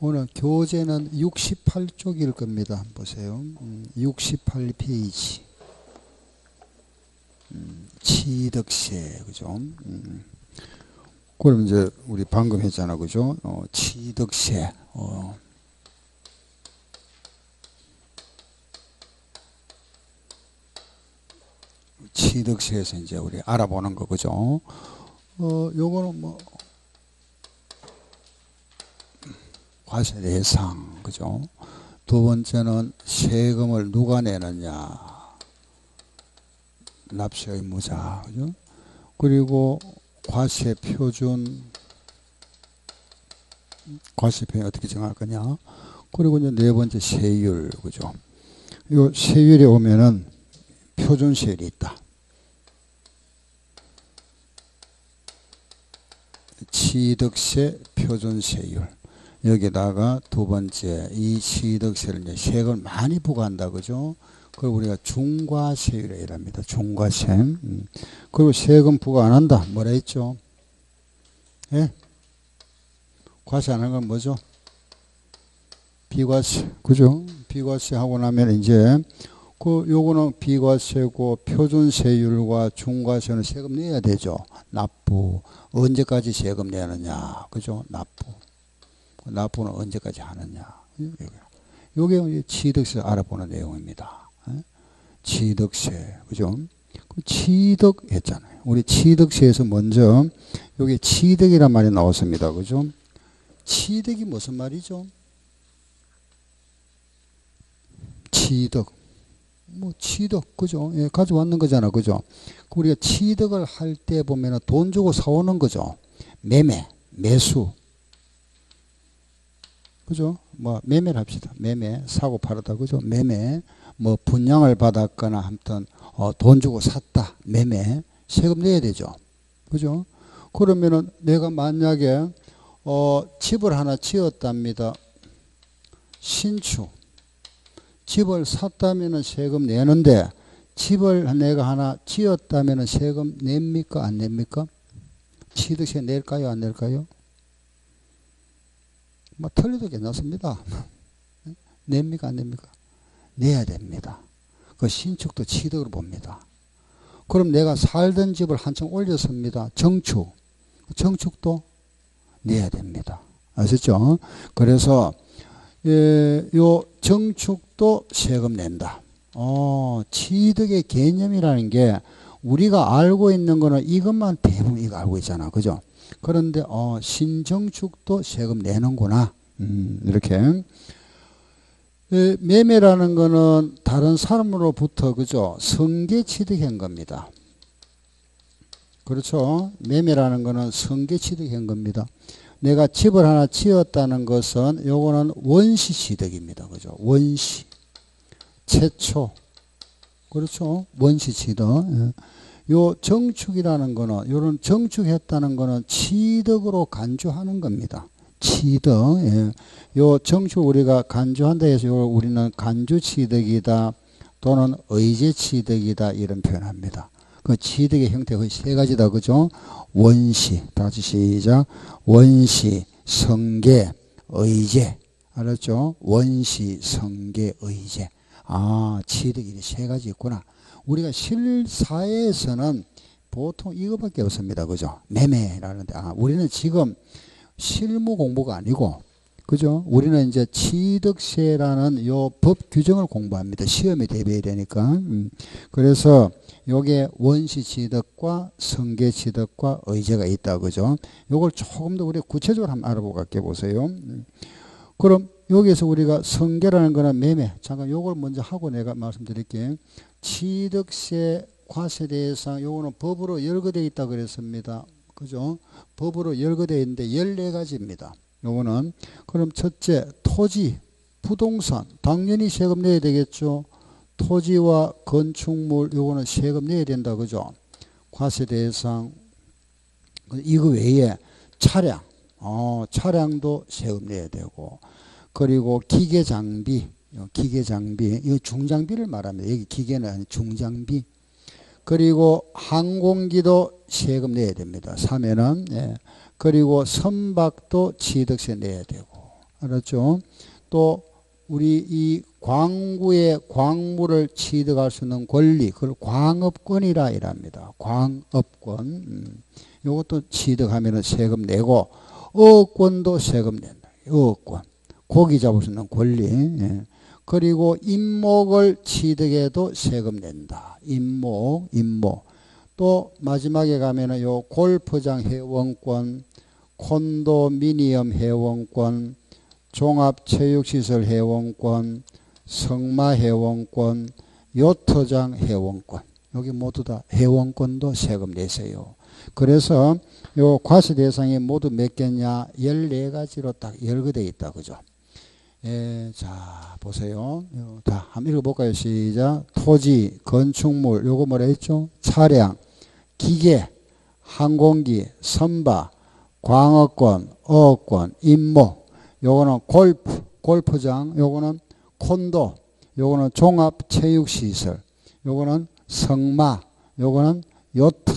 오늘 교재는 68쪽일 겁니다. 보세요. 68페이지. 취득세, 그죠? 그럼 이제 우리 방금 했잖아, 그죠? 취득세. 취득세에서 이제 우리 알아보는 거, 그죠? 요거는 뭐 과세 대상, 그죠? 두 번째는 세금을 누가 내느냐, 납세 의무자, 그죠? 그리고 과세 표준, 과세 표준 어떻게 정할 거냐? 그리고 이제 네 번째 세율, 그죠? 요 세율에 오면은 표준 세율이 있다. 취득세 표준 세율. 여기다가 두 번째 이 취득세를 이제 세금을 많이 부과한다, 그죠? 그걸 우리가 중과세율에 이랍니다. 중과세. 그리고 세금 부과 안 한다. 뭐라 했죠? 예? 과세 안 하는 건 뭐죠? 비과세. 그죠? 비과세 하고 나면 이제 요거는 비과세고 표준세율과 중과세는 세금 내야 되죠. 납부. 언제까지 세금 내느냐. 그죠? 납부. 납부는 언제까지 하느냐. 요게 취득세 알아보는 내용입니다. 취득세. 그죠? 취득 했잖아요. 우리 취득세에서 먼저 요게 취득이란 말이 나왔습니다. 그죠? 취득이 무슨 말이죠? 취득. 뭐 취득, 그죠? 예, 가져왔는 거잖아, 그죠? 우리가 취득을 할 때 보면은 돈 주고 사오는 거죠. 매매, 매수, 그죠? 뭐 매매를 합시다. 매매, 사고 팔았다, 그죠? 매매, 뭐 분양을 받았거나 아무튼 돈 주고 샀다, 매매, 세금 내야 되죠, 그죠? 그러면은 내가 만약에 집을 하나 지었답니다. 신축. 집을 샀다면 세금 내는데 집을 내가 하나 지었다면 세금 냅니까? 안 냅니까? 취득세 낼까요? 안 낼까요? 뭐 틀려도 괜찮습니다. 냅니까? 안 냅니까? 내야 됩니다. 그 신축도 취득으로 봅니다. 그럼 내가 살던 집을 한층 올렸습니다. 정축. 정축도 내야 됩니다. 아셨죠? 그래서 요 정축도 세금 낸다. 취득의 개념이라는 게 우리가 알고 있는 거는 이것만 대부분 이거 알고 있잖아. 그죠? 그런데 신정축도 세금 내는구나. 이렇게. 매매라는 거는 다른 사람으로부터, 그죠? 성계 취득한 겁니다. 그렇죠? 매매라는 거는 성계 취득한 겁니다. 내가 집을 하나 지었다는 것은 요거는 원시 취득입니다. 그죠? 원시. 최초. 그렇죠? 원시 취득. 요 정축이라는 거는, 요런 정축했다는 거는 취득으로 간주하는 겁니다. 취득. 예. 요 정축 우리가 간주한다 해서 요 우리는 간주 취득이다 또는 의제 취득이다 이런 표현합니다. 그 취득의 형태가 거의 세 가지다. 그죠? 원시. 다 같이 시작. 원시, 성계, 의제. 알았죠? 원시, 성계, 의제. 취득이 세 가지 있구나. 우리가 실사회에서는 보통 이거밖에 없습니다. 그죠? 매매라는데, 우리는 지금 실무 공부가 아니고, 그죠? 우리는 이제 취득세라는 요 법 규정을 공부합니다. 시험에 대비해야 되니까. 그래서 요게 원시 취득과 성계 취득과 의제가 있다. 그죠? 요걸 조금 더 우리 구체적으로 한번 알아보고 갈게 보세요. 그럼 여기에서 우리가 성계라는 거는 매매. 잠깐 요걸 먼저 하고 내가 말씀드릴게요. 취득세 과세 대상 요거는 법으로 열거되어 있다 그랬습니다. 그죠? 법으로 열거되어 있는데 14가지입니다. 요거는 그럼 첫째 토지, 부동산 당연히 세금 내야 되겠죠. 토지와 건축물 요거는 세금 내야 된다. 그죠? 과세 대상. 이거 외에 차량, 차량도 세금 내야 되고, 그리고 기계 장비, 이거 중장비를 말합니다. 여기 기계는 아니고 중장비. 그리고 항공기도 세금 내야 됩니다. 3회는. 예. 그리고 선박도 취득세 내야 되고. 알았죠? 또 우리 이 광구의 광물을 취득할 수 있는 권리, 그걸 광업권이라 이랍니다. 광업권. 이것도 취득하면 세금 내고, 어업권도 세금 낸다. 어업권. 고기 잡을 수 있는 권리. 예. 그리고 임목을 취득해도 세금 낸다. 임목. 또 마지막에 가면은 요 골프장 회원권, 콘도미니엄 회원권, 종합체육시설 회원권, 성마 회원권, 요트장 회원권. 여기 모두 다 회원권도 세금 내세요. 그래서 요 과세 대상이 모두 몇 개냐? 14가지로 딱 열거되어 있다. 그죠? 예, 자, 보세요. 다 한번 읽어볼까요? 시작. 토지, 건축물, 요거 뭐라 했죠? 차량, 기계, 항공기, 선박, 광업권, 어업권, 임목, 요거는 골프장, 요거는 콘도, 요거는 종합체육시설, 요거는 성마, 요거는 요트.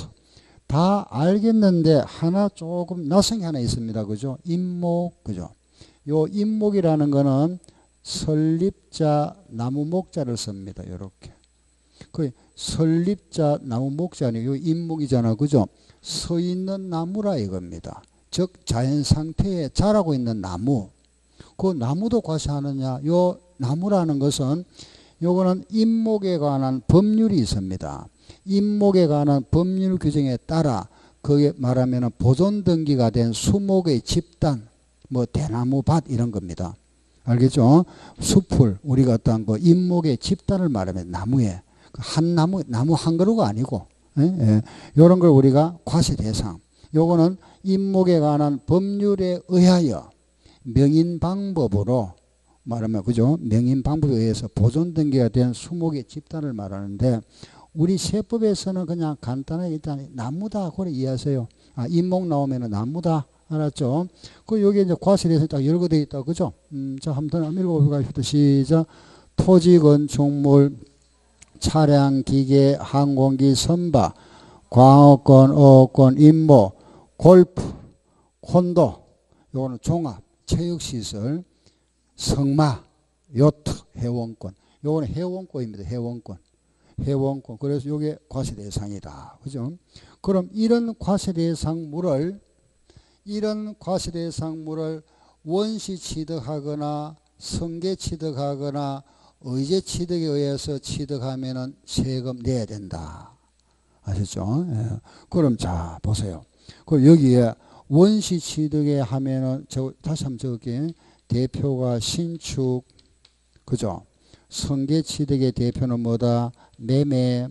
다 알겠는데 하나 조금 낯선 게 하나 있습니다. 그죠? 임목, 그죠? 요 임목이라는 거는 설립자 나무 목자를 씁니다. 요렇게. 그 설립자 나무 목자는 요 임목이잖아. 그죠? 서 있는 나무라 이겁니다. 즉 자연 상태에 자라고 있는 나무. 그 나무도 과세하느냐? 요 나무라는 것은 요거는 임목에 관한 법률이 있습니다. 임목에 관한 법률 규정에 따라 그게 말하면 보존 등기가 된 수목의 집단, 뭐 대나무 밭 이런 겁니다. 알겠죠? 숲을 우리가 어떤 그 임목의 집단을 말하면 나무에 한 나무 한 그루가 아니고 이런 걸 우리가 과세 대상. 요거는 임목에 관한 법률에 의하여 명인 방법으로 말하면 그죠? 명인 방법에 의해서 보존 등기가 된 수목의 집단을 말하는데 우리 세법에서는 그냥 간단하게 일단 나무다 그래 이해하세요. 아, 임목 나오면은 나무다. 알았죠? 그 여기 이제 과세에서 딱 열거되어 있다. 그죠? 자, 한번 읽어보겠습니다. 시작. 토지, 건축물, 차량, 기계, 항공기, 선박, 광업권, 어업권, 임목, 골프, 콘도, 요거는 종합, 체육시설, 성마, 요트, 회원권. 요거는 회원권입니다. 회원권. 그래서 요게 과세 대상이다. 그죠? 그럼 이런 과세 대상물을 원시 취득하거나 성계 취득하거나 의제 취득에 의해서 취득하면은 세금 내야 된다. 아셨죠? 예. 그럼 자 보세요. 그 여기에 원시 취득에 하면은 저 다시 한번 적을게. 대표가 신축, 그죠? 성계 취득의 대표는 뭐다? 매매.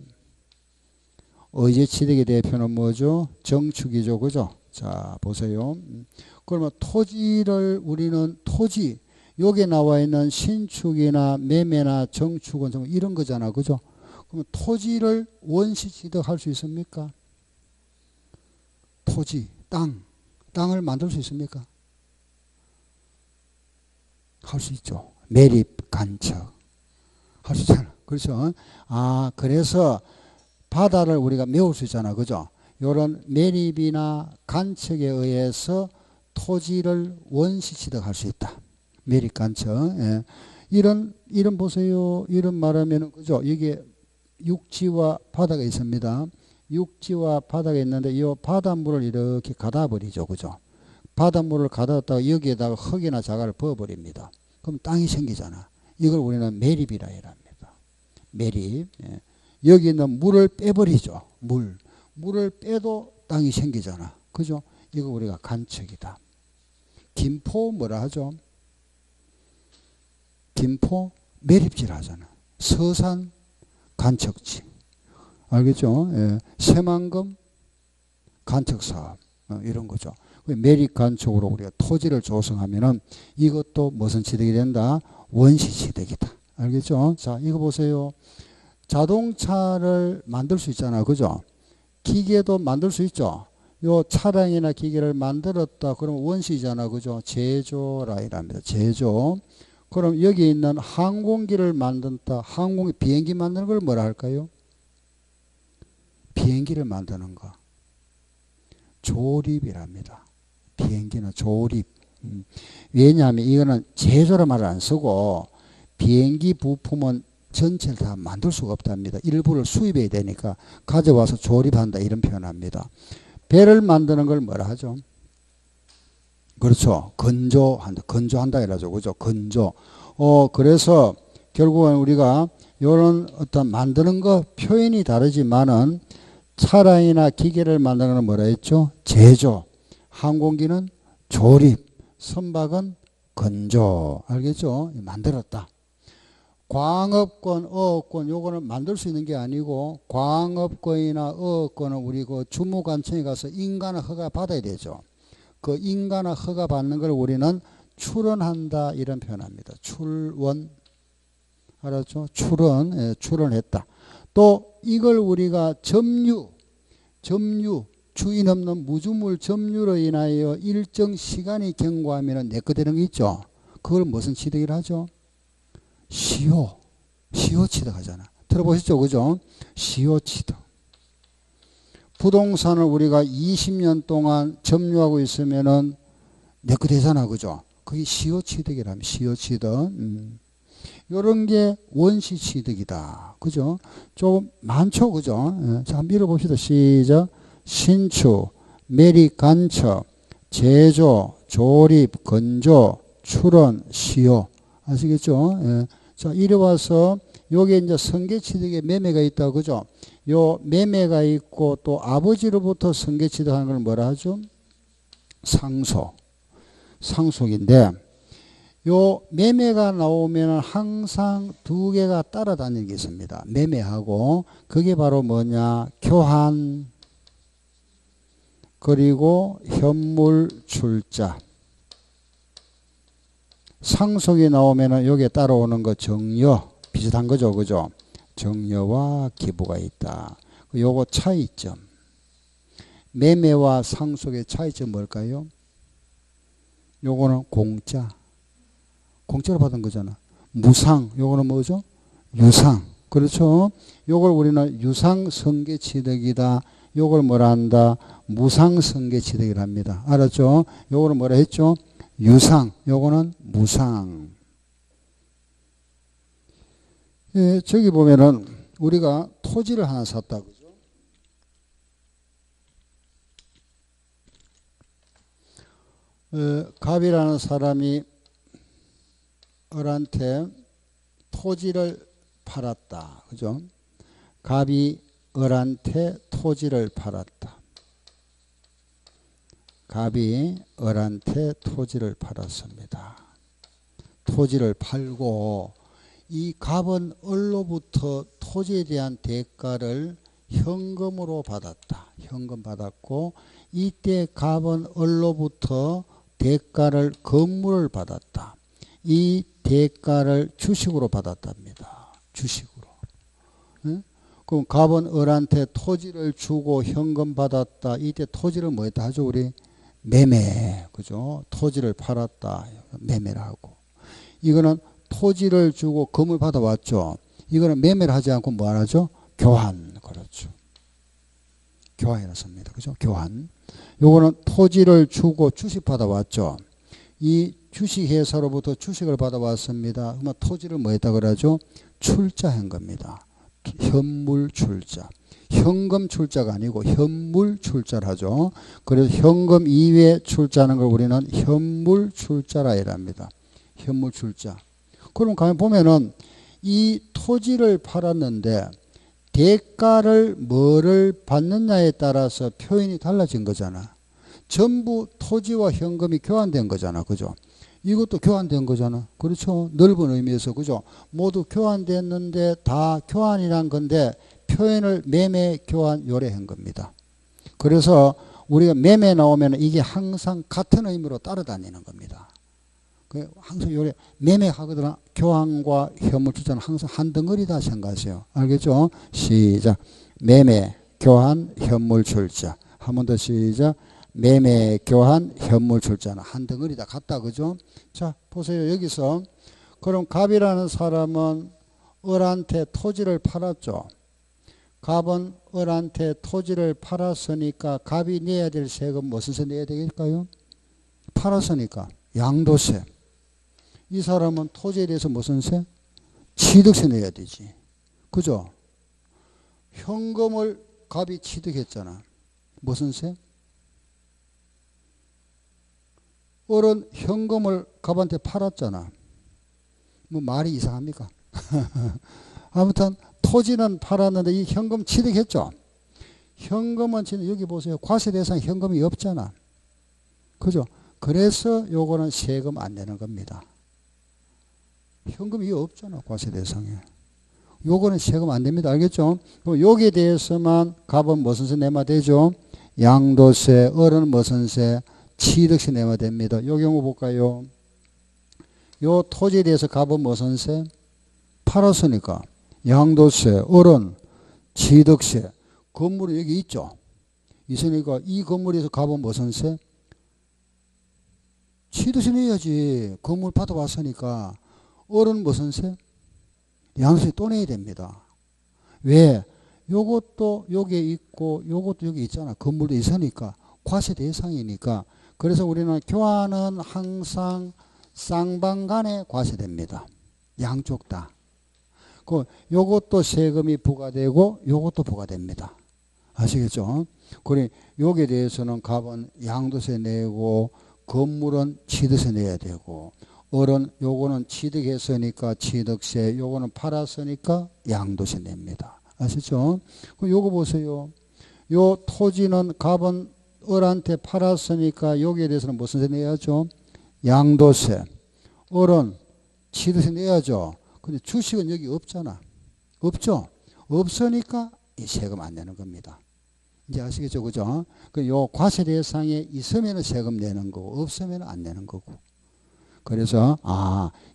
의제 취득의 대표는 뭐죠? 정축이죠, 그죠? 자 보세요. 그러면 토지를 우리는 토지 여기에 나와 있는 신축이나 매매나 정축은 이런 거잖아, 그죠? 그러면 토지를 원시 취득할 수 있습니까? 토지, 땅을 만들 수 있습니까? 할 수 있죠. 매립, 간척 할 수 있잖아. 그렇죠? 아, 그래서 바다를 우리가 메울 수 있잖아, 그죠? 이런 매립이나 간척에 의해서 토지를 원시 취득할 수 있다. 매립 간척. 예. 이런 보세요. 이런 말하면 그죠? 이게 육지와 바다가 있습니다. 육지와 바다가 있는데 이 바닷물을 이렇게 가다 버리죠, 그죠? 바닷물을 가다다가 여기에다가 흙이나 자갈을 부어버립니다. 그럼 땅이 생기잖아. 이걸 우리는 매립이라 합니다. 매립. 예. 여기 있는 물을 빼버리죠. 물을 빼도 땅이 생기잖아. 그죠? 이거 우리가 간척이다. 김포 뭐라 하죠? 김포 매립지라 하잖아. 서산 간척지. 알겠죠? 예. 새만금 간척사업. 이런 거죠. 매립 간척으로 우리가 토지를 조성하면은 이것도 무슨 취득이 된다? 원시 취득이다. 알겠죠? 자, 이거 보세요. 자동차를 만들 수 있잖아. 그죠? 기계도 만들 수 있죠. 요 차량이나 기계를 만들었다. 그러면 원시잖아. 그죠? 제조라 이랍니다. 제조. 그럼 여기 있는 항공기를 만든다. 비행기 만드는 걸 뭐라 할까요? 비행기를 만드는 거. 조립이랍니다. 비행기는 조립. 왜냐하면 이거는 제조라 말을 안 쓰고 비행기 부품은 전체를 다 만들 수가 없답니다. 일부를 수입해야 되니까 가져와서 조립한다 이런 표현합니다. 배를 만드는 걸 뭐라 하죠? 그렇죠. 건조한다. 건조한다 이라죠. 그죠? 건조. 그래서 결국은 우리가 요런 어떤 만드는 거 표현이 다르지만은 차량이나 기계를 만드는 건 뭐라 했죠? 제조. 항공기는 조립. 선박은 건조. 알겠죠? 만들었다. 광업권, 어업권 요거는 만들 수 있는 게 아니고 광업권이나 어업권은 우리 그 주무관청에 가서 인가나 허가 받아야 되죠. 그 인가나 허가 받는 걸 우리는 출원한다 이런 표현합니다. 출원. 알았죠? 출원. 예, 출원했다. 또 이걸 우리가 점유 주인 없는 무주물 점유로 인하여 일정 시간이 경과하면 내꺼되는 게 있죠. 그걸 무슨 취득이라 하죠? 시효 취득하잖아. 들어보셨죠? 그죠? 시효 취득. 부동산을 우리가 20년 동안 점유하고 있으면은 내꺼 되잖아. 그죠? 그게 시효 취득이라면 시효 취득. 요런 게 원시 취득이다. 그죠? 조금 많죠. 그죠? 자, 한번 읽어봅시다. 시작. 신축, 매립 간첩, 제조, 조립, 건조, 출원, 시효. 아시겠죠? 예. 자, 이리 와서 요게 이제 성계취득에 매매가 있다. 그죠? 요 매매가 있고 또 아버지로부터 성계취득하는 걸 뭐라 하죠? 상속인데 요 매매가 나오면 항상 두 개가 따라다니는 게 있습니다. 매매하고 그게 바로 뭐냐? 교환 그리고 현물 출자. 상속이 나오면은 여기에 따라오는 거 정여 비슷한 거죠. 그죠? 정여와 기부가 있다. 요거 차이점. 매매와 상속의 차이점 뭘까요? 요거는 공짜로 받은 거잖아. 무상. 요거는 뭐죠? 유상. 그렇죠? 요걸 우리는 유상 성계 취득이다. 요걸 뭐라 한다? 무상 성계 취득이라 합니다. 알았죠? 요거를 뭐라 했죠? 유상. 요거는 무상. 예, 저기 보면은 우리가 토지를 하나 샀다. 그죠? 갑이라는 사람이 을한테 토지를 팔았다. 그죠? 갑이 을한테 토지를 팔았다. 갑이 을한테 토지를 팔았습니다. 토지를 팔고 이 갑은 을로부터 토지에 대한 대가를 현금으로 받았다. 현금 받았고 이때 갑은 을로부터 대가를 건물을 받았다. 이 대가를 주식으로 받았답니다. 주식으로. 응? 그럼 갑은 을한테 토지를 주고 현금 받았다. 이때 토지를 뭐 했다 하죠? 우리 매매. 그죠? 토지를 팔았다. 매매를 하고. 이거는 토지를 주고 금을 받아왔죠. 이거는 매매를 하지 않고 뭐 하죠? 교환. 그렇죠. 교환이라 씁니다. 그죠? 교환. 요거는 토지를 주고 주식 받아왔죠. 이 주식회사로부터 주식을 받아왔습니다. 그러면 토지를 뭐 했다 그러죠? 출자한 겁니다. 현물 출자. 현금 출자가 아니고 현물 출자를 하죠. 그래서 현금 이외에 출자하는 걸 우리는 현물 출자라 이랍니다. 현물 출자. 그럼 가만 보면은 이 토지를 팔았는데 대가를 뭐를 받느냐에 따라서 표현이 달라진 거잖아. 전부 토지와 현금이 교환된 거잖아. 그죠? 이것도 교환된 거잖아. 그렇죠? 넓은 의미에서. 그죠? 모두 교환됐는데 다 교환이란 건데 표현을 매매, 교환, 요래한 겁니다. 그래서 우리가 매매 나오면 이게 항상 같은 의미로 따라다니는 겁니다. 항상 요래 매매하거든 교환과 현물 투자는 항상 한 덩어리다 생각하세요. 알겠죠? 시작. 매매, 교환, 현물 출자. 한 번 더 시작. 매매, 교환, 현물 출자는 한 덩어리다 같다. 그죠? 자, 보세요. 여기서 그럼 갑이라는 사람은 을한테 토지를 팔았죠. 갑은 을한테 토지를 팔았으니까 갑이 내야 될 세금 무슨 세 내야 되겠을까요? 팔았으니까 양도세. 이 사람은 토지에 대해서 무슨 세? 취득세 내야 되지. 그죠? 현금을 갑이 취득했잖아. 무슨 세? 어른 현금을 갑한테 팔았잖아. 뭐 말이 이상합니까? 아무튼 토지는 팔았는데 이 현금 취득했죠. 현금은 지금 여기 보세요. 과세 대상 현금이 없잖아. 그죠? 그래서 요거는 세금 안 내는 겁니다. 현금이 없잖아. 과세 대상에. 요거는 세금 안 냅니다. 알겠죠? 그럼 여기에 대해서만 갑은 무슨 세 내면 되죠? 양도세, 어른은 무슨 세? 취득세 내면 됩니다. 요 경우 볼까요? 요 토지에 대해서 갑은 무슨 세? 팔았으니까 양도세, 어른, 취득세. 건물이 여기 있죠. 있으니까 이 건물에서 갑은 무슨 세? 취득세 내야지. 건물 받아왔으니까. 어른 무슨 세? 양도세 또 내야 됩니다. 왜? 요것도 여기에 있고 요것도 여기 있잖아. 건물도 있으니까. 과세 대상이니까. 그래서 우리는 교환은 항상 쌍방간에 과세됩니다. 양쪽 다. 요것도 세금이 부과되고 요것도 부과됩니다. 아시겠죠? 그래 여기에 대해서는 갑은 양도세 내고 건물은 취득세 내야 되고 어른 요거는 취득했으니까 취득세, 요거는 팔았으니까 양도세 냅니다. 아시죠? 그럼 요거 보세요. 요 토지는 갑은 어른한테 팔았으니까 여기에 대해서는 무슨 세 내야죠? 양도세. 어른 취득세 내야죠. 근데 주식은 여기 없잖아. 없죠? 없으니까 이 세금 안 내는 겁니다. 이제 아시겠죠? 그죠? 요 과세 대상에 있으면 세금 내는 거고 없으면 안 내는 거고. 그래서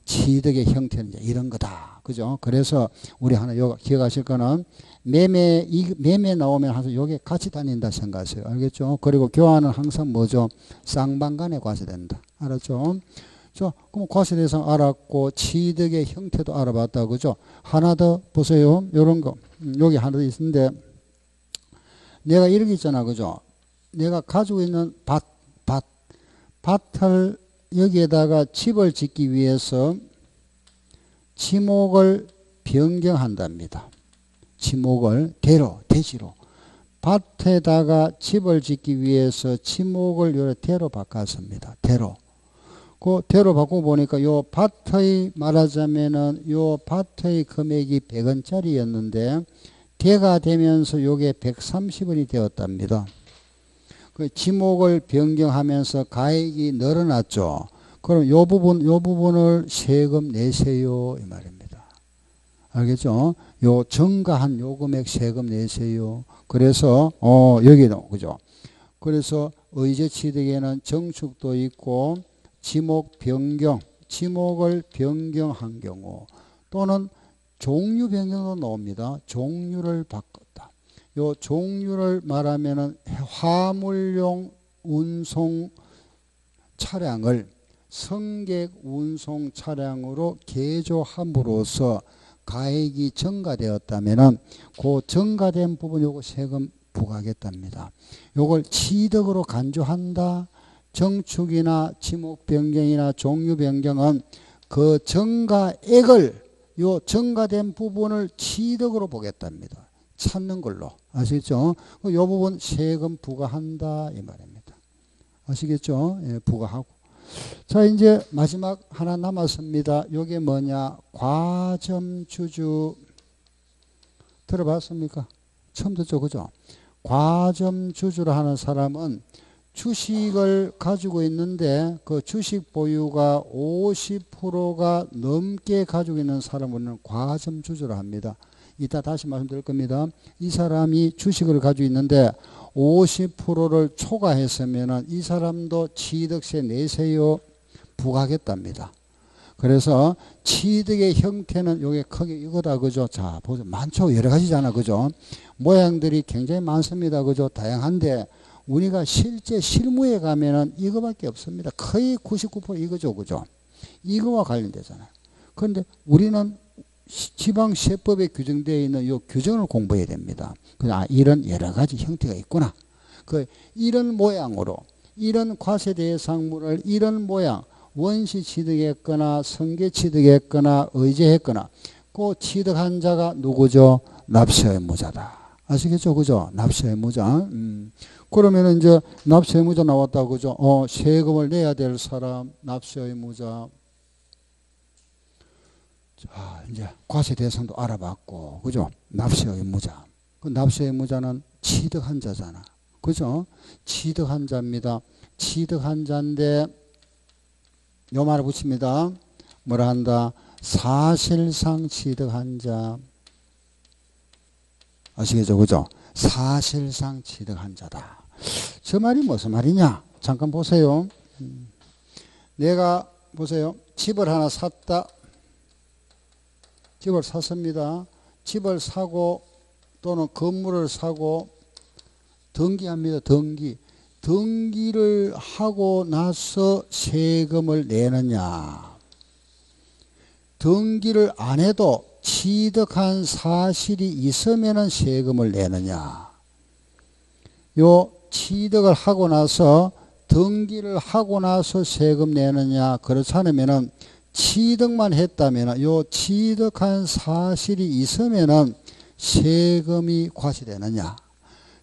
취득의 형태는 이제 이런 거다. 그죠? 그래서 우리 하나 요 기억하실 거는 매매 나오면 항상 요게 같이 다닌다 생각하세요. 알겠죠? 그리고 교환은 항상 뭐죠? 쌍방간에 과세된다. 알았죠? 그럼 과세 대상 알았고 취득의 형태도 알아봤다. 그죠? 하나 더 보세요. 요런 거. 여기 하나 더 있는데 내가 이렇게 있잖아. 그죠? 내가 가지고 있는 밭을 여기에다가 집을 짓기 위해서 지목을 변경한답니다. 지목을 대지로. 밭에다가 집을 짓기 위해서 지목을 요래 대로 바꿨습니다. 대로. 그 대로 바꾸고 보니까 요 밭의 말하자면은 요 밭의 금액이 100원짜리였는데 대가 되면서 요게 130원이 되었답니다. 그 지목을 변경하면서 가액이 늘어났죠. 그럼 요 부분을 세금 내세요 이 말입니다. 알겠죠? 요 증가한 요 금액 세금 내세요. 그래서 여기도 그죠? 그래서 의제 취득에는 정축도 있고 지목을 변경한 경우 또는 종류 변경도 나옵니다. 종류를 바꿨다. 요 종류를 말하면은 화물용 운송 차량을 승객 운송 차량으로 개조함으로써 가액이 증가되었다면은 그 증가된 부분 요거 세금 부과하겠답니다. 요걸 취득으로 간주한다. 정축이나 지목 변경이나 종류 변경은 그 증가액을 요 증가된 부분을 취득으로 보겠답니다. 찾는 걸로. 아시겠죠? 이 부분 세금 부과한다 이 말입니다. 아시겠죠? 예, 부과하고. 자 이제 마지막 하나 남았습니다. 이게 뭐냐? 과점주주 들어봤습니까? 처음 듣죠? 그죠? 과점주주를 하는 사람은 주식을 가지고 있는데 그 주식 보유가 50%가 넘게 가지고 있는 사람은 과점주주를 합니다. 이따 다시 말씀드릴 겁니다. 이 사람이 주식을 가지고 있는데 50%를 초과했으면 이 사람도 취득세 내세요 부과하겠답니다. 그래서 취득의 형태는 요게 크게 이거다. 그죠? 자, 보세요. 많죠? 여러 가지잖아. 그죠? 모양들이 굉장히 많습니다. 그죠? 다양한데 우리가 실제 실무에 가면은 이거밖에 없습니다. 거의 99% 이거죠. 그죠? 이거와 관련되잖아요. 그런데 우리는 지방세법에 규정되어 있는 이 규정을 공부해야 됩니다. 이런 여러 가지 형태가 있구나. 이런 모양으로, 이런 과세 대상물을 이런 모양, 원시 취득했거나 성계 취득했거나 의제했거나 그 취득한 자가 누구죠? 납세 의무자다. 아시겠죠? 그죠? 납세 의무자. 그러면 이제 납세 의무자 나왔다고 그죠? 세금을 내야 될 사람 납세 의무자. 자, 이제 과세 대상도 알아봤고, 그죠? 납세 의무자. 그 납세 의무자는 취득한 자잖아. 그죠? 취득한 자입니다. 취득한 자인데, 요 말을 붙입니다. 뭐라 한다? 사실상 취득한 자. 아시겠죠? 그죠? 사실상 취득한 자다. 저 말이 무슨 말이냐? 잠깐 보세요. 내가, 보세요. 집을 하나 샀다. 집을 샀습니다. 집을 사고 또는 건물을 사고 등기합니다. 등기. 등기를 하고 나서 세금을 내느냐. 등기를 안 해도 취득한 사실이 있으면 세금을 내느냐. 요 취득을 하고 나서 등기를 하고 나서 세금 내느냐. 그렇지 않으면은 취득만 했다면 요 취득한 사실이 있으면 세금이 과세되느냐.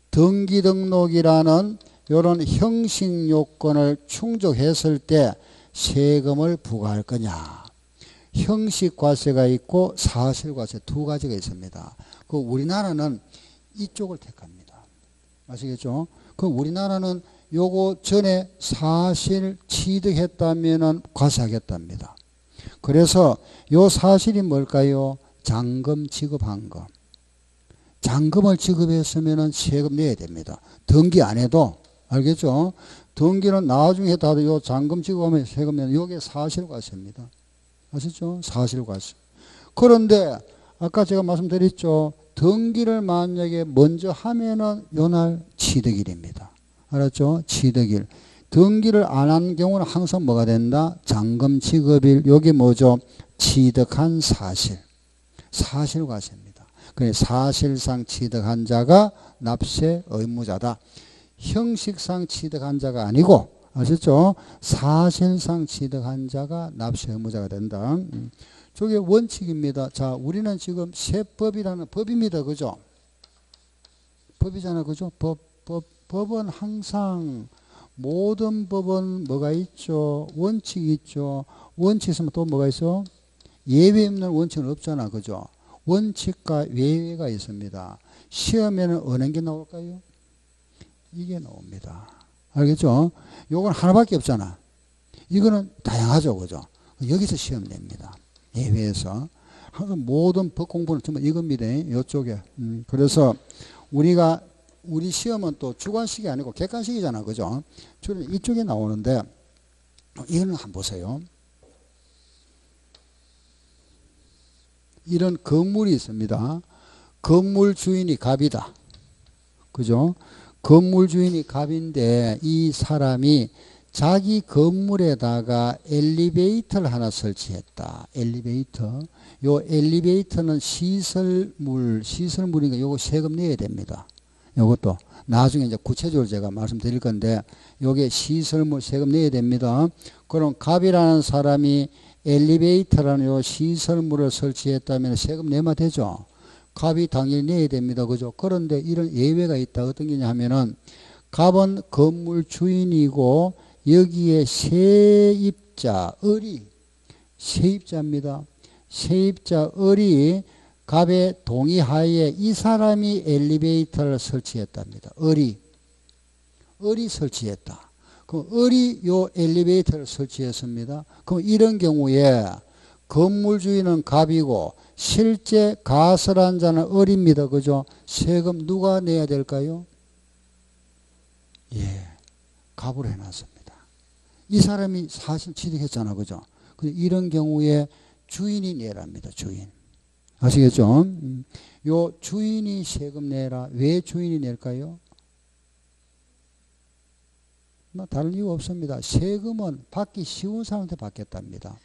등기 등록이라는 이런 형식 요건을 충족했을 때 세금을 부과할 거냐. 형식 과세가 있고 사실 과세 두 가지가 있습니다. 그 우리나라는 이쪽을 택합니다. 아시겠죠? 그 우리나라는 요거 전에 사실 취득했다면 과세하겠답니다. 그래서 요 사실이 뭘까요? 잔금 지급한 거. 잔금을 지급했으면 세금 내야 됩니다. 등기 안 해도. 알겠죠? 등기는 나중에 해도 요 잔금 지급하면 세금 내는 요게 사실과세입니다. 아시죠? 사실과세. 그런데 아까 제가 말씀드렸죠. 등기를 만약에 먼저 하면은 요날 취득일입니다. 알았죠? 취득일. 등기를 안 한 경우는 항상 뭐가 된다? 잔금 지급일. 여기 뭐죠? 취득한 사실. 사실과세입니다. 그래서 사실상 취득한 자가 납세 의무자다. 형식상 취득한 자가 아니고, 아셨죠? 사실상 취득한 자가 납세 의무자가 된다. 저게 원칙입니다. 자, 우리는 지금 세법이라는 법입니다. 그죠? 법이잖아. 그죠? 법은 항상 모든 법은 뭐가 있죠? 원칙이 있죠. 원칙 있으면 또 뭐가 있어? 예외 없는 원칙은 없잖아. 그죠? 원칙과 예외가 있습니다. 시험에는 어느 게 나올까요? 이게 나옵니다. 알겠죠? 요건 하나밖에 없잖아. 이거는 다양하죠. 그죠? 여기서 시험 냅니다. 예외에서. 항상 모든 법 공부는 정말 이겁니다. 이쪽에. 그래서 우리 시험은 또 주관식이 아니고 객관식이잖아. 그죠? 주로 이쪽에 나오는데, 이거는 한번 보세요. 이런 건물이 있습니다. 건물 주인이 갑이다. 그죠? 건물 주인이 갑인데 이 사람이 자기 건물에다가 엘리베이터를 하나 설치했다. 엘리베이터. 요 엘리베이터는 시설물이니까 요거 세금 내야 됩니다. 요것도 나중에 이제 구체적으로 제가 말씀드릴 건데 요게 시설물 세금 내야 됩니다. 그럼 갑이라는 사람이 엘리베이터라는 요 시설물을 설치했다면 세금 내면 되죠. 갑이 당연히 내야 됩니다. 그죠? 그런데 이런 예외가 있다. 어떤 게냐 하면은 갑은 건물 주인이고 여기에 세입자, 을이 세입자입니다. 세입자, 을이 갑의 동의하에 이 사람이 엘리베이터를 설치했답니다. 을이 설치했다. 그럼 을이 요 엘리베이터를 설치했습니다. 그럼 이런 경우에 건물 주인은 갑이고 실제 가설한 자는 을입니다. 그죠? 세금 누가 내야 될까요? 예, 갑으로 해놨습니다. 이 사람이 사실 취득했잖아. 그죠? 이런 경우에 주인이 내랍니다. 주인. 아시겠죠? 요 주인이 세금 내라. 왜 주인이 낼까요? 뭐 다른 이유 없습니다. 세금은 받기 쉬운 사람한테 받겠답니다.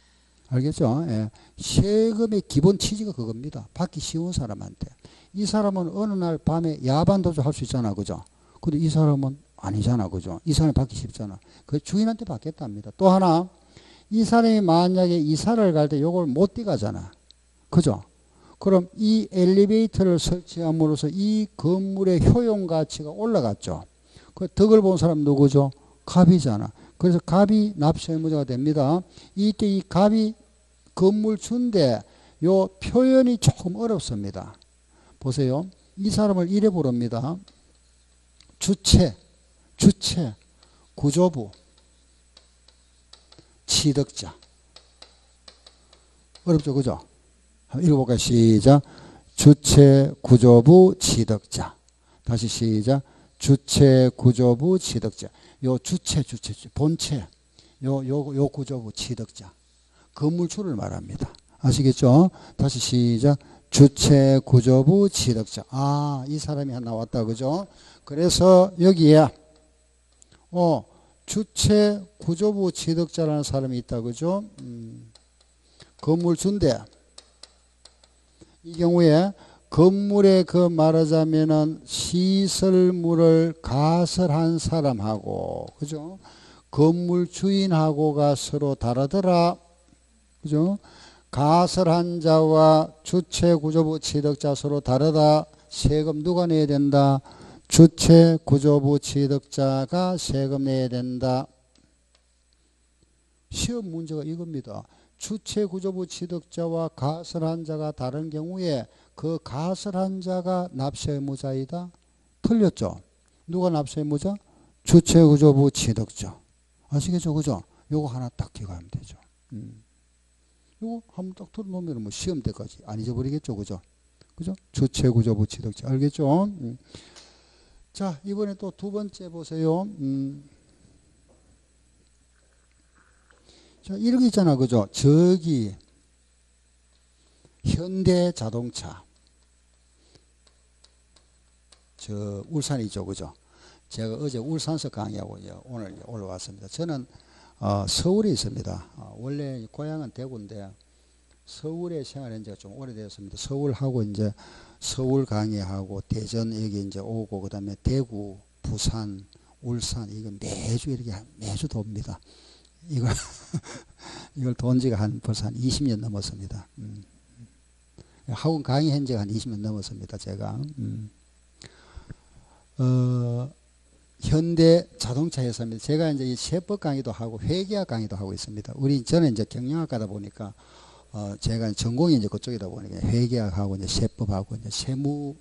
알겠죠? 예. 세금의 기본 취지가 그겁니다. 받기 쉬운 사람한테. 이 사람은 어느 날 밤에 야반도주 할 수 있잖아. 그죠? 근데 이 사람은 아니잖아. 그죠? 이 사람이 받기 쉽잖아. 그 주인한테 받겠답니다. 또 하나, 이 사람이 만약에 이사를 갈 때 요걸 못 뛰가잖아. 그죠? 그럼 이 엘리베이터를 설치함으로써 이 건물의 효용 가치가 올라갔죠. 그 덕을 본 사람 누구죠? 갑이잖아. 그래서 갑이 납세의무자가 됩니다. 이때 이 갑이 건물 준대 요 표현이 조금 어렵습니다. 보세요. 이 사람을 이래 부릅니다. 주체, 구조부, 취득자. 어렵죠, 그죠? 한번 읽어볼까요? 시작. 주체, 구조부, 취득자. 다시 시작. 주체, 구조부, 취득자. 요 주체, 본체. 요 구조부, 취득자. 건물주를 말합니다. 아시겠죠? 다시 시작. 주체, 구조부, 취득자. 아, 이 사람이 하나 나왔다, 그죠? 그래서 여기에 주체, 구조부, 취득자라는 사람이 있다, 그죠? 건물주인데 이 경우에 건물에 그 말하자면은 시설물을 가설한 사람하고, 그죠? 건물 주인하고가 서로 다르더라, 그죠? 가설한 자와 주체, 구조부, 취득자 서로 다르다. 세금 누가 내야 된다? 주체, 구조부, 취득자가 세금 내야 된다. 시험 문제가 이겁니다. 주체, 구조부, 취득자와 가설한 자가 다른 경우에 그 가설한 자가 납세의무자이다. 틀렸죠? 누가 납세의무자? 주체, 구조부, 취득자. 아시겠죠? 그죠? 요거 하나 딱 기억하면 되죠. 요거 한번 딱 들어놓으면 뭐 시험 때까지 안 잊어버리겠죠? 그죠? 그죠? 주체, 구조부, 취득자. 알겠죠? 자, 이번에 또 두 번째 보세요. 자, 이렇게 있잖아. 그죠? 저기 현대자동차. 저 울산이죠. 그죠? 제가 어제 울산서 강의하고 오늘 올라왔습니다. 저는 서울에 있습니다. 원래 고향은 대구인데 서울에 생활한 지가 좀 오래되었습니다. 서울하고 이제 서울 강의하고 대전 여기 이제 오고 그다음에 대구, 부산, 울산 이거 매주 이렇게 매주 돕니다. 이걸 돈 지가 벌써 한 20년 넘었습니다. 학원 강의한 지가 한 20년 넘었습니다. 제가 현대 자동차 회사입니다. 제가 이제 이 세법 강의도 하고 회계학 강의도 하고 있습니다. 저는 이제 경영학과다 보니까 제가 전공이 이제 그쪽이다 보니까 회계학하고 이제 세법하고 이제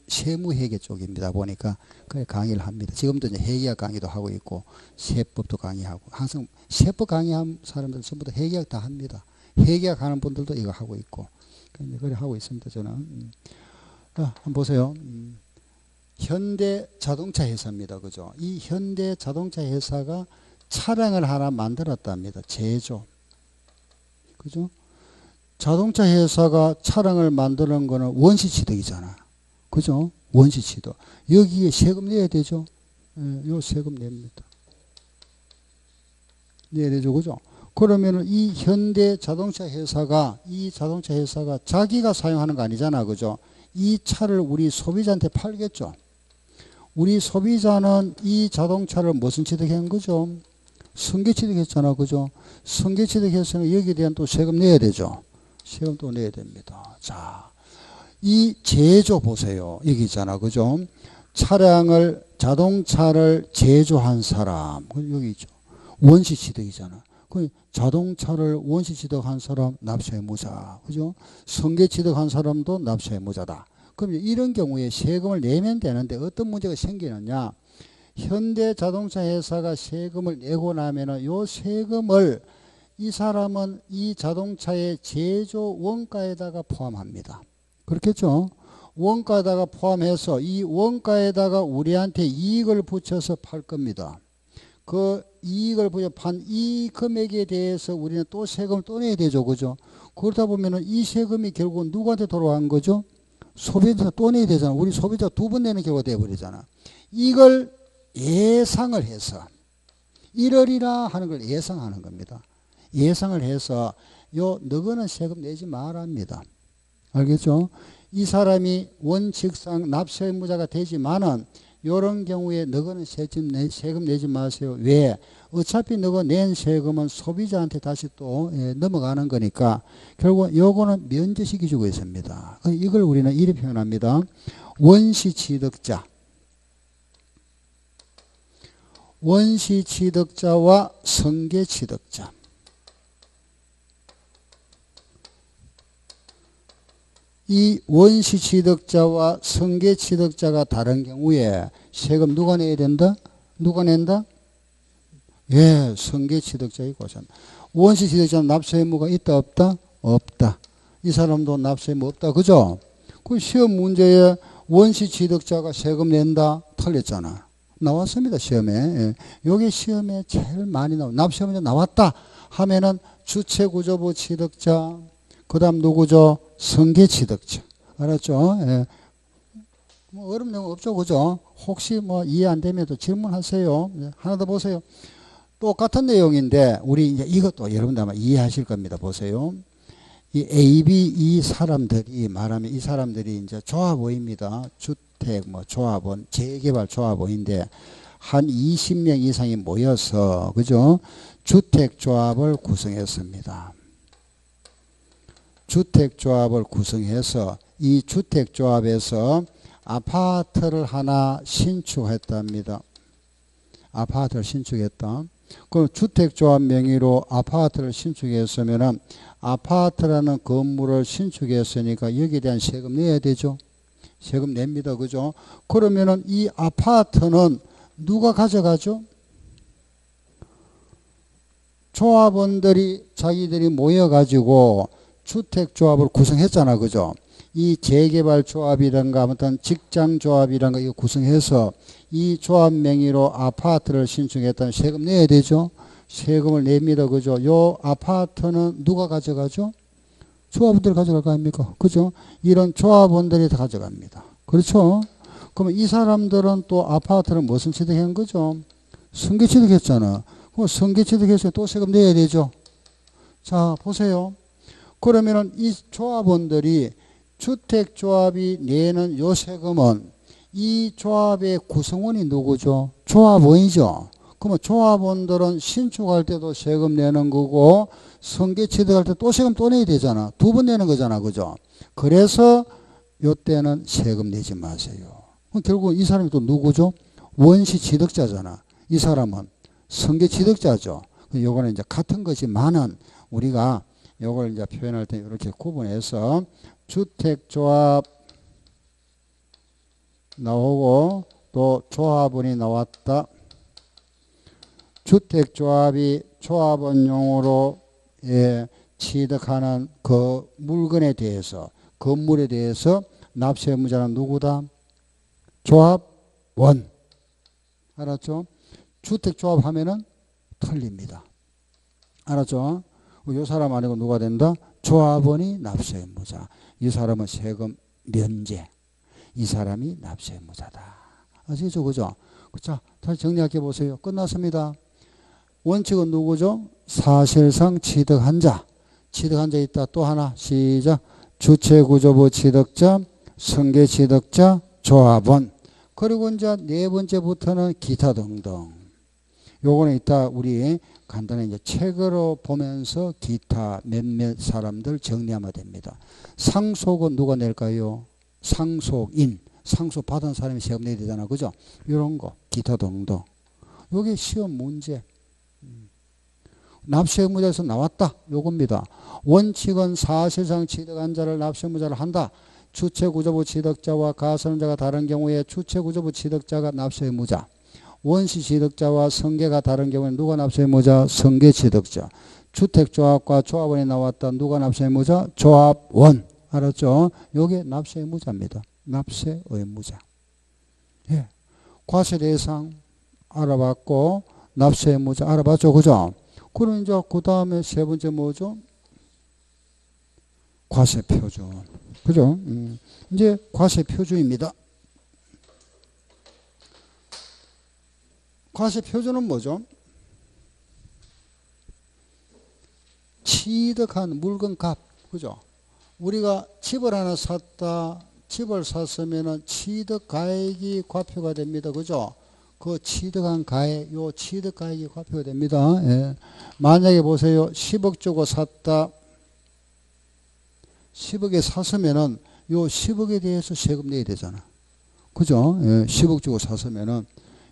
세무회계 쪽입니다. 보니까 그래 강의를 합니다. 지금도 이제 회계학 강의도 하고 있고 세법도 강의하고 항상 세법 강의한 사람들 전부 다 회계학 다 합니다. 회계학 하는 분들도 이거 하고 있고 그래 하고 있습니다. 저는 한번 보세요. 현대 자동차 회사입니다. 그죠? 이 현대 자동차 회사가 차량을 하나 만들었답니다. 제조. 그죠? 자동차 회사가 차량을 만드는 거는 원시취득이잖아. 그죠? 원시취득. 여기에 세금 내야 되죠? 요 세금 냅니다. 내야 되죠. 그죠? 그러면은 이 현대 자동차 회사가, 자기가 사용하는 거 아니잖아. 그죠? 이 차를 우리 소비자한테 팔겠죠? 우리 소비자는 이 자동차를 무슨 취득한 거죠? 승계취득했잖아. 그죠? 승계취득했으면 여기에 대한 또 세금 내야 되죠. 세금 또 내야 됩니다. 자, 이 제조 보세요. 여기 있잖아. 그죠? 자동차를 제조한 사람. 여기 있죠. 원시취득이잖아. 그 자동차를 원시취득한 사람 납세의무자. 그죠? 승계취득한 사람도 납세의무자다. 그럼 이런 경우에 세금을 내면 되는데 어떤 문제가 생기느냐? 현대자동차 회사가 세금을 내고 나면은 요 세금을 이 사람은 이 자동차의 제조 원가에다가 포함합니다. 그렇겠죠? 원가에다가 포함해서 이 원가에다가 우리한테 이익을 붙여서 팔 겁니다. 그 이익을 붙여 판 이 금액에 대해서 우리는 또 세금을 또 내야 되죠. 그죠? 그러다 보면은 이 세금이 결국은 누구한테 돌아간 거죠? 소비자 또 내야 되잖아. 우리 소비자 두 번 내는 경우가 되어버리잖아. 이걸 예상을 해서 이러리라 하는 걸 예상하는 겁니다. 예상을 해서 너거는 세금 내지 말합니다. 알겠죠? 이 사람이 원칙상 납세의무자가 되지만은 이런 경우에 너거는 세금 내지 마세요. 왜? 어차피 너가 낸 세금은 소비자한테 다시 또 넘어가는 거니까 결국 요거는 면제시켜 주고 있습니다. 이걸 우리는 이렇게 표현합니다. 원시취득자. 원시취득자와 승계취득자. 이 원시취득자와 승계취득자가 다른 경우에 세금 누가 내야 된다? 누가 낸다? 예, 승계취득자이고. 원시취득자는 납세 의무가 있다 없다? 없다. 이 사람도 납세 의무 없다. 그죠? 그 시험 문제에 원시취득자가 세금 낸다? 틀렸잖아. 나왔습니다. 시험에. 예. 여기 시험에 제일 많이 납세 문제 나왔다 하면은 주체구조부 취득자, 그 다음 누구죠? 승계취득자. 알았죠? 예. 뭐 어려운 내용 없죠. 그죠? 혹시 뭐 이해 안 되면 또 질문하세요. 예. 하나 더 보세요. 똑같은 내용인데 우리 이제 이것도 여러분들 아마 이해하실 겁니다. 보세요. 이 A, B 이 사람들이 말하면 이 사람들이 이제 조합원입니다. 주택 뭐 조합원, 재개발 조합원인데 한 20명 이상이 모여서 그죠? 주택조합을 구성했습니다. 주택조합을 구성해서 이 주택조합에서 아파트를 하나 신축했답니다. 아파트를 신축했다. 그럼 주택조합 명의로 아파트를 신축했으면 아파트라는 건물을 신축했으니까 여기에 대한 세금 내야 되죠. 세금 냅니다. 그죠? 그러면은 이 아파트는 누가 가져가죠? 조합원들이 자기들이 모여가지고 주택조합을 구성했잖아. 그죠? 이 재개발조합이란가 아무튼 직장조합이란가 이거 구성해서 이 조합 명의로 아파트를 신축했다는 세금 내야 되죠. 세금을 냅니다. 그죠? 요 아파트는 누가 가져가죠? 조합원들이 가져갈 거 아닙니까? 그죠? 이런 조합원들이 다 가져갑니다. 그렇죠? 그러면 이 사람들은 또 아파트를 무슨 취득한 거죠? 승계취득했잖아. 그럼 승계취득해서 또 세금 내야 되죠. 자, 보세요. 그러면은 이 조합원들이 주택조합이 내는 요 세금은 이 조합의 구성원이 누구죠? 조합원이죠. 그러면 조합원들은 신축할 때도 세금 내는 거고 승계취득할 때 또 세금 또 내야 되잖아. 두 번 내는 거잖아. 그죠? 그래서 요때는 세금 내지 마세요. 그럼 결국 이 사람이 또 누구죠? 원시취득자잖아. 이 사람은 승계취득자죠. 요거는 이제 같은 것이만은 우리가 요걸 이제 표현할 때 이렇게 구분해서 주택조합 나오고 또 조합원이 나왔다. 주택조합이 조합원용으로 취득하는 그 물건에 대해서 건물에 대해서 납세 의무자는 누구다? 조합원. 알았죠? 주택조합 하면은 틀립니다. 알았죠? 이 사람 아니고 누가 된다? 조합원이 납세 의무자. 이 사람은 세금 면제. 이 사람이 납세 의무자다. 아시겠죠? 그죠? 자, 다시 정리할게 보세요. 끝났습니다. 원칙은 누구죠? 사실상 취득한 자. 취득한 자 있다. 또 하나. 시작. 주체구조부 취득자, 승계취득자, 조합원. 그리고 이제 네 번째부터는 기타 등등. 요거는 이따 우리 간단히 이제 책으로 보면서 기타 몇몇 사람들 정리하면 됩니다. 상속은 누가 낼까요? 상속인. 상속 받은 사람이 세금 내야 되잖아. 그죠? 이런 거. 기타 등등. 요게 시험 문제. 납세 의무자에서 나왔다. 요겁니다. 원칙은 사실상 취득한 자를 납세 의무자를 한다. 주체구조부 취득자와 가선자가 다른 경우에 주체구조부 취득자가 납세 의무자. 원시취득자와 승계가 다른 경우에는 누가 납세 의무자? 승계취득자. 주택조합과 조합원이 나왔다. 누가 납세 의무자? 조합원. 알았죠? 요게 납세 의무자입니다. 납세 의무자. 예. 과세 대상 알아봤고 납세 의무자 알아봤죠? 그죠? 그럼 이제 그 다음에 세 번째 뭐죠? 과세 표준. 그죠? 이제 과세 표준입니다. 과세 표준은 뭐죠? 취득한 물건 값. 그죠? 우리가 집을 하나 샀다. 집을 샀으면은 취득가액이 과표가 됩니다. 그죠? 그 취득한 가액, 요 취득가액이 과표가 됩니다. 예. 만약에 보세요. 10억 주고 샀다. 10억에 샀으면은 요 10억에 대해서 세금 내야 되잖아. 그죠? 예. 10억 주고 샀으면은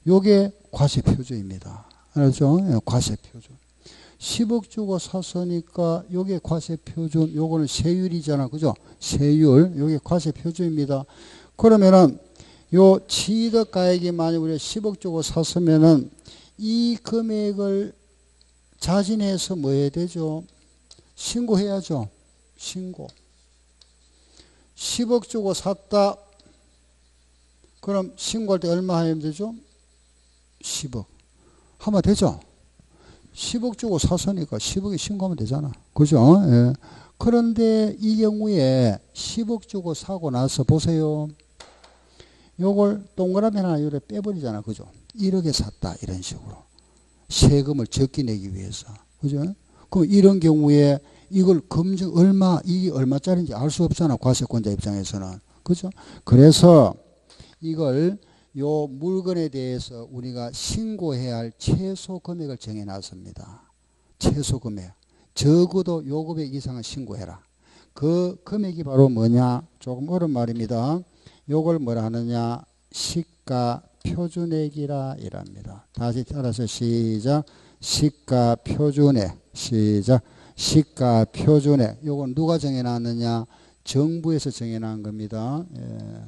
요게 과세 표준입니다. 알았죠? 예. 과세 표준. 10억 주고 샀으니까 요게 과세 표준, 요거는 세율이잖아. 그죠? 세율, 요게 과세 표준입니다. 그러면은 요 취득가액이 만약 우리가 10억 주고 샀으면은 이 금액을 자진해서 뭐 해야 되죠? 신고해야죠. 신고. 10억 주고 샀다. 그럼 신고할 때 얼마 하면 되죠? 10억. 하면 되죠? 10억 주고 샀으니까 10억에 신고하면 되잖아. 그죠? 예. 그런데 이 경우에 10억 주고 사고 나서 보세요. 요걸 동그라미 하나 요래 빼버리잖아. 그죠? 1억에 샀다. 이런 식으로. 세금을 적게 내기 위해서. 그죠? 그럼 이런 경우에 이걸 검증 이게 얼마짜리인지 알 수 없잖아. 과세권자 입장에서는. 그죠? 그래서 이걸 요 물건에 대해서 우리가 신고해야 할 최소 금액을 정해 놨습니다. 최소 금액. 적어도 요 금액 이상은 신고해라. 그 금액이 바로 뭐냐? 조금 어려운 말입니다. 요걸 뭐라 하느냐? 시가 표준액이라 이랍니다. 다시 따라서 시작. 시가 표준액. 시작. 시가 표준액. 요건 누가 정해 놨느냐? 정부에서 정해 놓은 겁니다. 예.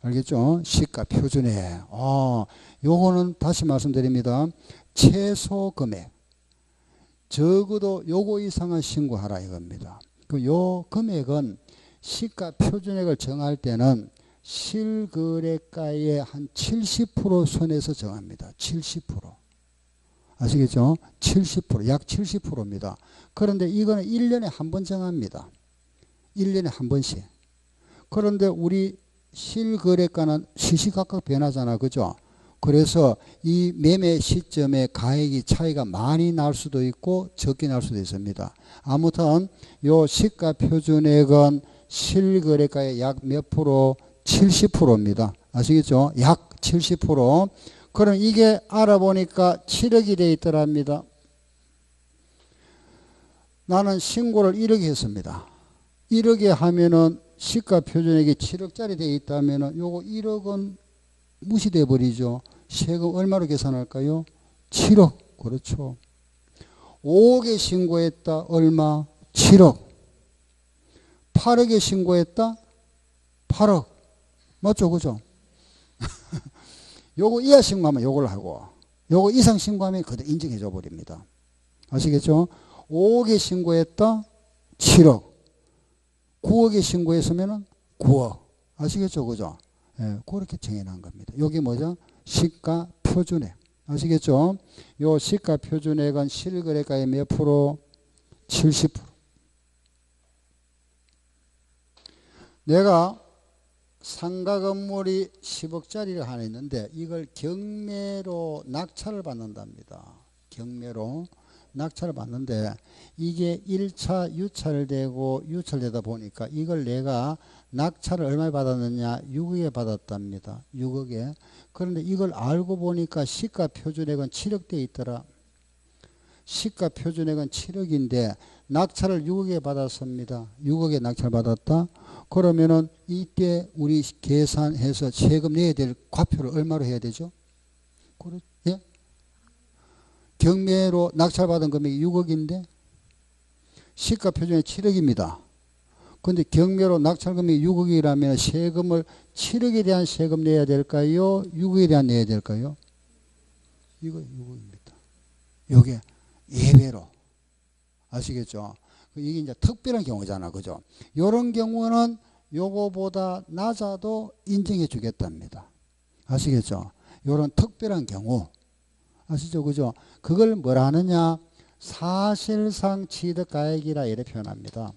알겠죠? 시가 표준액. 요거는 다시 말씀드립니다. 최소 금액. 적어도 요거 이상은 신고하라 이겁니다. 요 금액은 시가 표준액을 정할 때는 실거래가의 한 70% 선에서 정합니다. 70%. 아시겠죠? 70%, 약 70%입니다. 그런데 이거는 1년에 한 번 정합니다. 1년에 한 번씩. 그런데 우리 실거래가는 시시각각 변하잖아. 그죠? 그래서 이 매매 시점에 가액이 차이가 많이 날 수도 있고 적게 날 수도 있습니다. 아무튼 요 시가 표준액은 실거래가의 약 몇 프로? 70%입니다. 아시겠죠? 약 70%. 그럼 이게 알아보니까 7억이 돼 있더랍니다. 나는 신고를 1억에 했습니다. 1억에 하면은 시가 표준액이 7억짜리 돼 있다면은 요거 1억은 무시돼 버리죠. 세금 얼마로 계산할까요? 7억. 그렇죠. 5억에 신고했다. 얼마? 7억. 8억에 신고했다. 8억. 맞죠? 그죠? 요거 이하 신고하면 요걸 하고 요거 이상 신고하면 그대로 인정해 줘 버립니다. 아시겠죠? 5억에 신고했다. 7억. 9억에 신고했으면 9억. 아시겠죠? 그죠? 예, 그렇게 정해놓은 겁니다. 여기 뭐죠? 시가 표준액. 아시겠죠? 요 시가 표준액은 실거래가의 몇 프로? 70%. 내가 상가 건물이 10억짜리를 하나 있는데 이걸 경매로 낙찰을 받는답니다. 경매로 낙찰을 받는데 이게 1차 유찰되고 유찰되다 보니까 이걸 내가 낙찰을 얼마에 받았느냐? 6억에 받았답니다. 6억에. 그런데 이걸 알고 보니까 시가 표준액은 7억대 있더라. 시가 표준액은 7억인데 낙찰을 6억에 받았습니다. 6억에 낙찰 받았다. 그러면은 이때 우리 계산해서 세금 내야 될 과표를 얼마로 해야 되죠? 예? 경매로 낙찰받은 금액이 6억인데 시가 표준액 7억입니다. 근데 경매로 낙찰 금액이 6억이라면 세금을 7억에 대한 세금 내야 될까요? 6억에 대한 내야 될까요? 이거 6억입니다. 요게 예외로. 아시겠죠? 이게 이제 특별한 경우잖아. 그죠? 요런 경우는 요거보다 낮아도 인정해 주겠답니다. 아시겠죠? 요런 특별한 경우. 아시죠? 그죠? 그걸 뭐라 하느냐? 사실상 취득가액이라 이렇게 표현합니다.